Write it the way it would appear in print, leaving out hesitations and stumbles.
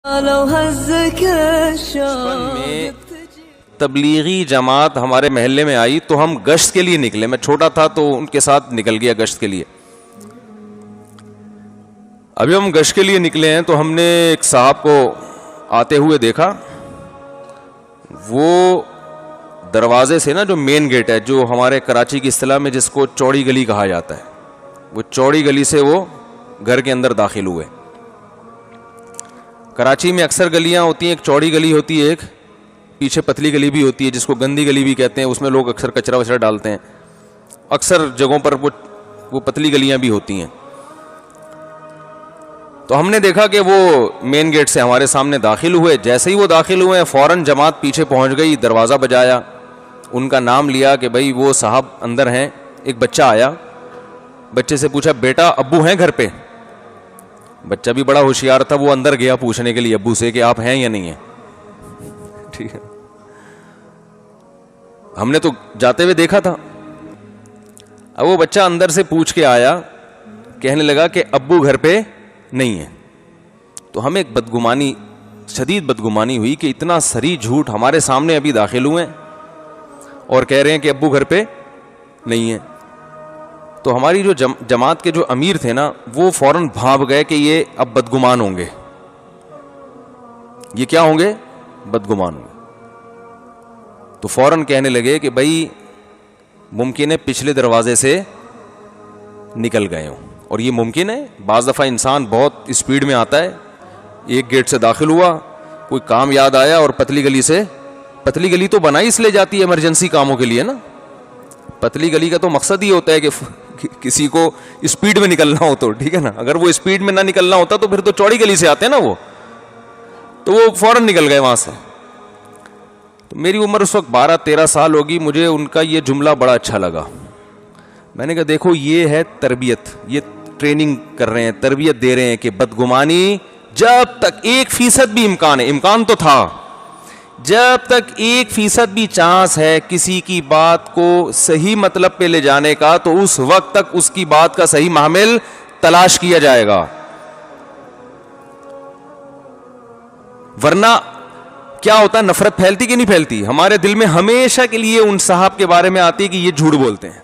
میں تبلیغی جماعت ہمارے محلے میں آئی تو ہم گشت کے لیے نکلے. میں چھوٹا تھا تو ان کے ساتھ نکل گیا گشت کے لیے. ابھی ہم گشت کے لیے نکلے ہیں تو ہم نے ایک صاحب کو آتے ہوئے دیکھا. وہ دروازے سے نا, جو مین گیٹ ہے, جو ہمارے کراچی کی اصطلاح میں جس کو چوڑی گلی کہا جاتا ہے, وہ چوڑی گلی سے وہ گھر کے اندر داخل ہوئے. کراچی میں اکثر گلیاں ہوتی ہیں, ایک چوڑی گلی ہوتی ہے, ایک پیچھے پتلی گلی بھی ہوتی ہے جس کو گندی گلی بھی کہتے ہیں. اس میں لوگ اکثر کچرا وچرا ڈالتے ہیں. اکثر جگہوں پر وہ پتلی گلیاں بھی ہوتی ہیں. تو ہم نے دیکھا کہ وہ مین گیٹ سے ہمارے سامنے داخل ہوئے. جیسے ہی وہ داخل ہوئے فوراً جماعت پیچھے پہنچ گئی, دروازہ بجایا, ان کا نام لیا کہ بھائی وہ صاحب اندر ہیں. ایک بچہ آیا, بچے سے پوچھا بیٹا ابو ہیں گھر پہ؟ بچہ بھی بڑا ہوشیار تھا, وہ اندر گیا پوچھنے کے لیے ابو سے کہ آپ ہیں یا نہیں ہیں. ٹھیک ہے, ہم نے تو جاتے ہوئے دیکھا تھا. اب وہ بچہ اندر سے پوچھ کے آیا, کہنے لگا کہ ابو گھر پہ نہیں ہے. تو ہمیں ایک بدگمانی, شدید بدگمانی ہوئی کہ اتنا سری جھوٹ ہمارے سامنے ابھی داخل ہوئے اور کہہ رہے ہیں کہ ابو گھر پہ نہیں ہے. تو ہماری جو جماعت کے جو امیر تھے نا, وہ فوراً بھاپ گئے کہ یہ اب بدگمان ہوں گے. یہ کیا ہوں گے؟ بدگمان ہوں گے. تو فوراً کہنے لگے کہ بھائی ممکن ہے پچھلے دروازے سے نکل گئے ہوں. اور یہ ممکن ہے, بعض دفعہ انسان بہت اسپیڈ میں آتا ہے, ایک گیٹ سے داخل ہوا, کوئی کام یاد آیا اور پتلی گلی سے, پتلی گلی تو بنائی اس لیے جاتی ہے ایمرجنسی کاموں کے لیے نا. پتلی گلی کا تو مقصد ہی ہوتا ہے کہ کسی کو اسپیڈ میں نکلنا ہو تو, ٹھیک ہے نا. اگر وہ اسپیڈ میں نہ نکلنا ہوتا تو پھر تو چوڑی گلی سے آتے ہیں نا وہ. تو وہ فوراً نکل گئے وہاں سے. تو میری عمر اس وقت 12-13 سال ہوگی. مجھے ان کا یہ جملہ بڑا اچھا لگا. میں نے کہا دیکھو یہ ہے تربیت, یہ ٹریننگ کر رہے ہیں, تربیت دے رہے ہیں کہ بدگمانی جب تک 1% بھی امکان ہے, امکان تو تھا, جب تک 1% بھی چانس ہے کسی کی بات کو صحیح مطلب پہ لے جانے کا, تو اس وقت تک اس کی بات کا صحیح محمل تلاش کیا جائے گا. ورنہ کیا ہوتا ہے, نفرت پھیلتی کہ نہیں پھیلتی؟ ہمارے دل میں ہمیشہ کے لیے ان صاحب کے بارے میں آتی کہ یہ جھوٹ بولتے ہیں.